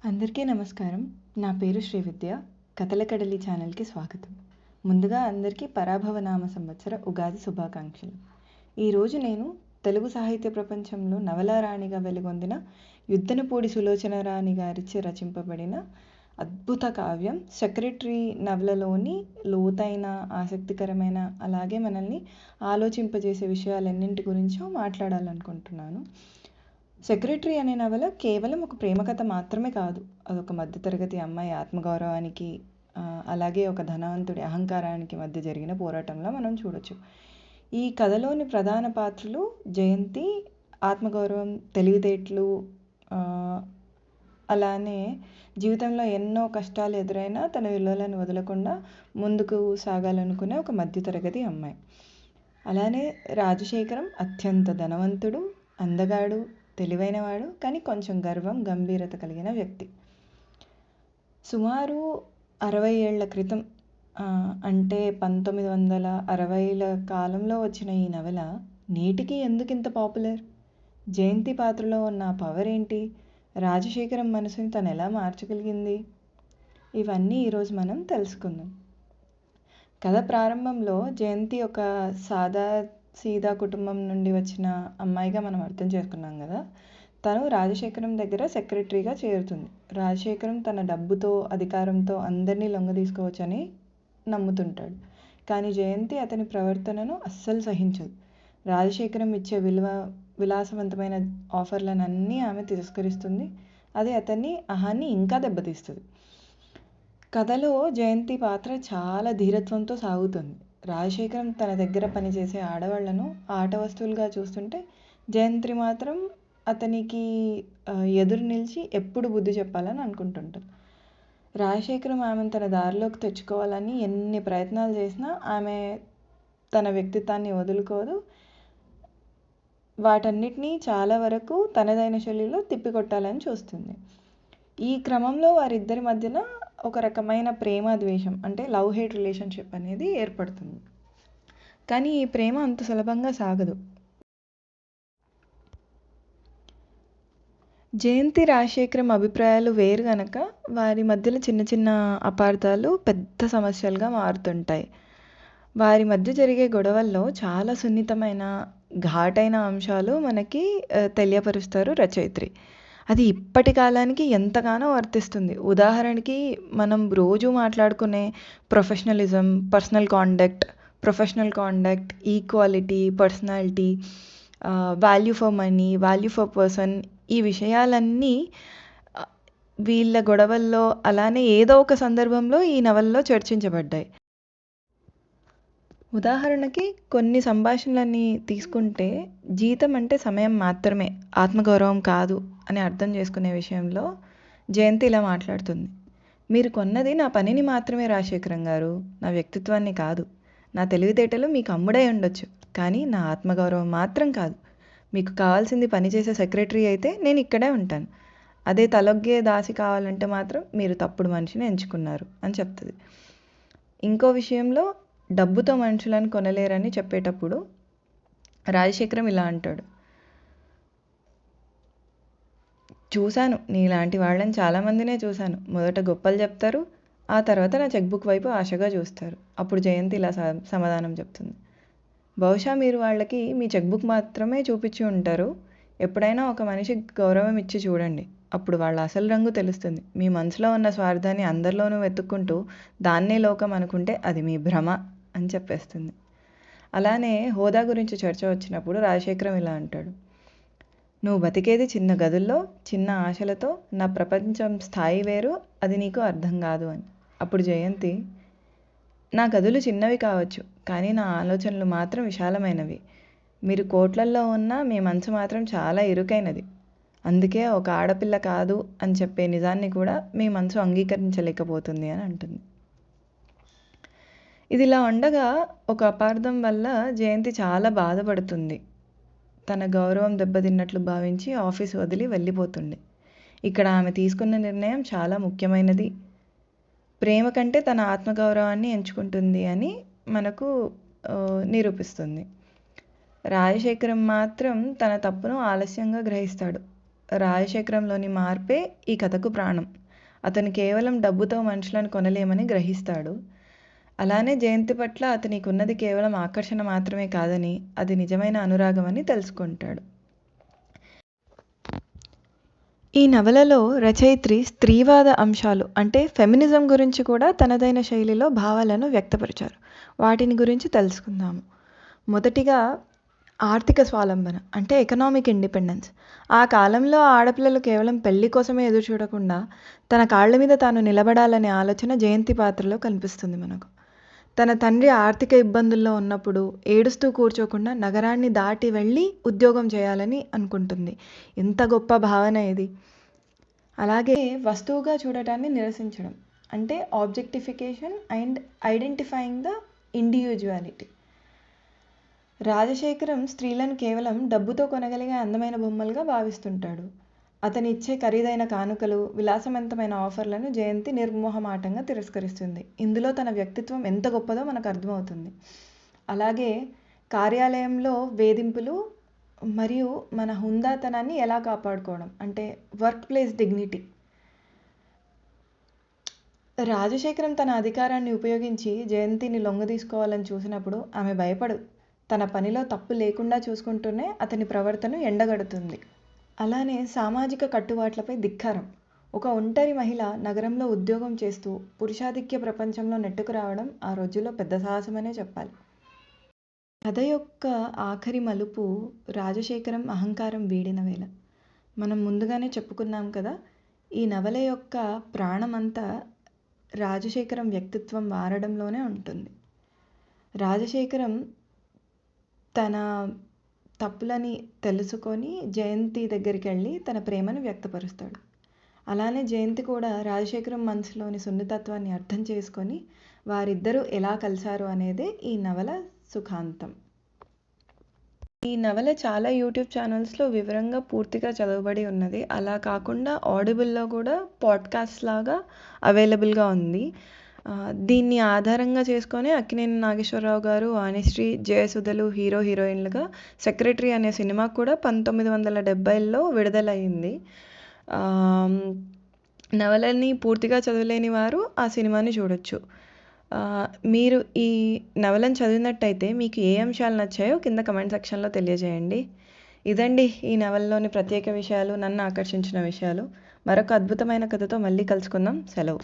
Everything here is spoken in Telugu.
అందరికీ నమస్కారం. నా పేరు శ్రీవిద్య. కథల కడలి ఛానల్‌కి స్వాగతం. ముందుగా అందరికీ పరాభవ నామ సంవత్సర ఉగాది శుభాకాంక్షలు. ఈరోజు నేను తెలుగు సాహిత్య ప్రపంచంలో నవలా రాణిగా వెలుగొందిన యుద్ధనపూడి సులోచన రాణి గారిచే రచింపబడిన అద్భుత కావ్యం 'సెక్రటరీ' నవలలోని లోతైన, ఆసక్తికరమైన, అలాగే మనల్ని ఆలోచింపజేసే విషయాలన్నింటి గురించో మాట్లాడాలనుకుంటున్నాను. 'సెక్రటరీ' అనే నవల కేవలం ఒక ప్రేమ కథ మాత్రమే కాదు. అదొక మధ్యతరగతి అమ్మాయి ఆత్మగౌరవానికి, అలాగే ఒక ధనవంతుడి అహంకారానికి మధ్య జరిగిన పోరాటంలా మనం చూడొచ్చు. ఈ కథలోని ప్రధాన పాత్రలు జయంతి, ఆత్మగౌరవం, తెలివితేటలు, అలానే జీవితంలో ఎన్నో కష్టాలు ఎదురైనా తన విలువలను వదలకుండా ముందుకు సాగాలనుకునే ఒక మధ్యతరగతి అమ్మాయి. అలానే రాజశేఖరం అత్యంత ధనవంతుడు, అందగాడు, తెలివైనవాడు, కానీ కొంచెం గర్వం, గంభీరత కలిగిన వ్యక్తి. సుమారు 60 ఏళ్ల క్రితం, అంటే 1960ల కాలంలో వచ్చిన ఈ నవల నేటికి ఎందుకింత పాపులర్? జయంతి పాత్రలో ఉన్న పవర్ ఏంటి? రాజశేఖరం మనసుని తను ఎలా మార్చగలిగింది? ఇవన్నీ ఈరోజు మనం తెలుసుకుందాం. కథ ప్రారంభంలో జయంతి ఒక సీదా కుటుంబం నుండి వచ్చిన అమ్మాయిగా మనం అర్థం చేసుకున్నాం కదా. తను రాజశేఖరం దగ్గర సెక్రటరీగా చేరుతుంది. రాజశేఖరం తన డబ్బుతో, అధికారంతో అందరినీ లొంగదీసుకోవచ్చని నమ్ముతుంటాడు. కానీ జయంతి అతని ప్రవర్తనను అస్సలు సహించదు. రాజశేఖరం ఇచ్చే విలాసవంతమైన ఆఫర్లనన్నీ ఆమె తిరస్కరిస్తుంది. అది అతన్ని అహాన్ని ఇంకా దెబ్బతీస్తుంది. కథలో జయంతి పాత్ర చాలా ధీరత్వంతో సాగుతుంది. రాజశేఖరం తన దగ్గర పనిచేసే ఆడవాళ్లను ఆట వస్తువులుగా చూస్తుంటే జయంతి మాత్రం అతనికి ఎదురు నిలిచి ఎప్పుడు బుద్ధి చెప్పాలని అనుకుంటుంటారు. రాజశేఖరం ఆమెను తన దారిలోకి తెచ్చుకోవాలని ఎన్ని ప్రయత్నాలు చేసినా ఆమె తన వ్యక్తిత్వాన్ని వదులుకోదు. వాటన్నిటినీ చాలా వరకు తనదైన శైలిలో తిప్పికొట్టాలని చూస్తుంది. ఈ క్రమంలో వారిద్దరి మధ్యన ఒక రకమైన ప్రేమ ద్వేషం, అంటే లవ్ హేట్ రిలేషన్షిప్ అనేది ఏర్పడుతుంది. కానీ ఈ ప్రేమ అంత సులభంగా సాగదు. జయంతి, రాజశేఖరం అభిప్రాయాలు వేరు గనక వారి మధ్యలో చిన్న చిన్న అపార్థాలు పెద్ద సమస్యలుగా మారుతుంటాయి. వారి మధ్య జరిగే గొడవల్లో చాలా సున్నితమైన, ఘాటైన అంశాలు మనకి తెలియపరుస్తారు రచయిత్రి. అది ఇప్పటి కాలానికి ఎంతగానో వర్తిస్తుంది. ఉదాహరణకి మనం రోజు మాట్లాడుకునే professionalism, professional conduct, equality, personality, value for money, value for person, ఈ విషయాలన్నీ వీళ్ళ గొడవల్లో, అలానే ఏదో ఒక సందర్భంలో ఈ నవలలో చర్చించబడ్డాయి. ఉదాహరణకి కొన్ని సంభాషణలని తీసుకుంటే, జీతం అంటే సమయం మాత్రమే, ఆత్మగౌరవం కాదు అని అర్థం చేసుకునే విషయంలో జయంతి ఇలా మాట్లాడుతుంది. మీరు కొన్నది నా పనిని మాత్రమే రాజశేఖరం గారు, నా వ్యక్తిత్వాన్ని కాదు. నా తెలివితేటలు మీకు అమ్ముడై ఉండొచ్చు, కానీ నా ఆత్మగౌరవం మాత్రం కాదు. మీకు కావాల్సింది పనిచేసే సెక్రటరీ అయితే నేను ఇక్కడే ఉంటాను. అదే తలొగ్గే దాసి కావాలంటే మాత్రం మీరు తప్పుడు మనిషిని ఎంచుకున్నారు అని చెప్తుంది. ఇంకో విషయంలో డబ్బుతో మనుషులను కొనలేరని చెప్పేటప్పుడు రాజశేఖరం ఇలా అంటాడు. చూశాను, నీలాంటి వాళ్ళని చాలామందినే చూశాను. మొదట గొప్పలు చెప్తారు, ఆ తర్వాత నా చెక్బుక్ వైపు ఆశగా చూస్తారు. అప్పుడు జయంతి ఇలా సమాధానం చెప్తుంది. బహుశా మీరు వాళ్ళకి మీ చెక్బుక్ మాత్రమే చూపించి ఉంటారు. ఎప్పుడైనా ఒక మనిషికి గౌరవం ఇచ్చి చూడండి, అప్పుడు వాళ్ళ అసలు రంగు తెలుస్తుంది. మీ మనసులో ఉన్న స్వార్థాన్ని అందరిలోనూ వెతుక్కుంటూ దాన్నే లోకం అనుకుంటే అది మీ భ్రమ అని చెప్పేస్తుంది. అలానే హోదా గురించి చర్చ వచ్చినప్పుడు రాజశేఖరం ఇలా అంటాడు. నువ్వు బతికేది చిన్న గదుల్లో, చిన్న ఆశలతో. నా ప్రపంచం స్థాయి వేరు, అది నీకు అర్థం కాదు అని. అప్పుడు జయంతి, నా గదులు చిన్నవి కావచ్చు, కానీ నా ఆలోచనలు మాత్రం విశాలమైనవి. మీరు కోట్లల్లో ఉన్నా మీ మనసు మాత్రం చాలా ఇరుకైనది. అందుకే ఒక ఆడపిల్ల కాదు అని చెప్పే నిజాన్ని కూడా మీ మనసు అంగీకరించలేకపోతుంది అని అంటుంది. ఇదిలా ఉండగా ఒక అపార్థం వల్ల జయంతి చాలా బాధపడుతుంది. తన గౌరవం దెబ్బతిన్నట్లు భావించి ఆఫీస్ వదిలి వెళ్ళిపోతుంది. ఇక్కడ ఆమె తీసుకున్న నిర్ణయం చాలా ముఖ్యమైనది. ప్రేమ కంటే తన ఆత్మగౌరవాన్ని ఎంచుకుంటుంది అని మనకు నిరూపిస్తుంది. రాజశేఖరం మాత్రం తన తప్పును ఆలస్యంగా గ్రహిస్తాడు. రాజశేఖరంలోని మార్పే ఈ కథకు ప్రాణం. అతను కేవలం డబ్బుతో మనుషులను కొనలేమని గ్రహిస్తాడు. అలానే జయంతి పట్ల అతనికి ఉన్నది కేవలం ఆకర్షణ మాత్రమే కాదని, అది నిజమైన అనురాగం అని తెలుసుకుంటాడు. ఈ నవలలో రచయిత్రి స్త్రీవాద అంశాలు అంటే ఫెమినిజం గురించి కూడా తనదైన శైలిలో భావాలను వ్యక్తపరిచారు. వాటిని గురించి తెలుసుకుందాము. మొదటిగా ఆర్థిక స్వావలంబన అంటే ఎకనామిక్ ఇండిపెండెన్స్. ఆ కాలంలో ఆడపిల్లలు కేవలం పెళ్లి కోసమే ఎదురు చూడకుండా తన కాళ్ళ మీద తాను నిలబడాలనే ఆలోచన జయంతి పాత్రలో కనిపిస్తుంది మనకు. తన తండ్రి ఆర్థిక ఇబ్బందుల్లో ఉన్నప్పుడు ఏడుస్తూ కూర్చోకుండా నగరాన్ని దాటి వెళ్ళి ఉద్యోగం చేయాలని అనుకుంటుంది. ఎంత గొప్ప భావన ఇది. అలాగే వస్తువుగా చూడటాన్ని నిరసించడం అంటే objectification and identifying the individuality. Rajasekharam స్త్రీలను కేవలం డబ్బుతో కొనగలిగే అందమైన బొమ్మలుగా భావిస్తుంటాడు. అతను ఇచ్చే ఖరీదైన కానుకలు, విలాసవంతమైన ఆఫర్లను జయంతి నిర్మోహమాటంగా తిరస్కరిస్తుంది. ఇందులో తన వ్యక్తిత్వం ఎంత గొప్పదో మనకు అర్థమవుతుంది. అలాగే కార్యాలయంలో వేధింపులు మరియు మన హుందాతనాన్ని ఎలా కాపాడుకోవడం అంటే వర్క్ ప్లేస్ డిగ్నిటీ. రాజశేఖరం తన అధికారాన్ని ఉపయోగించి జయంతిని లొంగదీసుకోవాలని చూసినప్పుడు ఆమె భయపడదు. తన పనిలో తప్పు లేకుండా చూసుకుంటూనే అతని ప్రవర్తన ఎండగడుతుంది. అలానే సామాజిక కట్టుబాట్లపై ధిక్కారం. ఒక ఒంటరి మహిళ నగరంలో ఉద్యోగం చేస్తూ పురుషాధిక్య ప్రపంచంలో నెట్టుకు రావడం ఆ రోజుల్లో పెద్ద సాహసమనే చెప్పాలి. కథ యొక్క ఆఖరి మలుపు రాజశేఖరం అహంకారం వీడిన వేళ. మనం ముందుగానే చెప్పుకున్నాం కదా, ఈ నవల యొక్క ప్రాణమంతా రాజశేఖరం వ్యక్తిత్వం మారడంలోనే ఉంటుంది. రాజశేఖరం తన తప్పులని తెలుసుకొని జయంతి దగ్గరికి వెళ్ళి తన ప్రేమను వ్యక్తపరుస్తాడు. అలానే జయంతి కూడా రాజశేఖరం మనసులోని సున్నితత్వాన్ని అర్థం చేసుకొని వారిద్దరూ ఎలా కలిశారు అనేదే ఈ నవల సుఖాంతం. ఈ నవల చాలా యూట్యూబ్ ఛానల్స్లో వివరంగా పూర్తిగా చదవబడి ఉన్నది. అలా కాకుండా ఆడిబుల్లో కూడా పాడ్కాస్ట్ లాగా అవైలబుల్గా ఉంది. దీన్ని ఆధారంగా చేసుకొని అక్కినేని నాగేశ్వరరావు గారు, వాణిశ్రీ, జయసుధలు హీరో హీరోయిన్లుగా సెక్రటరీ అనే సినిమా కూడా 1970లో విడుదలయ్యింది. నవలని పూర్తిగా చదవలేని వారు ఆ సినిమాని చూడొచ్చు. మీరు ఈ నవలను చదివినట్టయితే మీకు ఏ అంశాలు నచ్చాయో కింద కమెంట్ సెక్షన్లో తెలియజేయండి. ఇదండి ఈ నవలలోని ప్రత్యేక విషయాలు, నన్ను ఆకర్షించిన విషయాలు. మరొక అద్భుతమైన కథతో మళ్ళీ కలుసుకుందాం. సెలవు.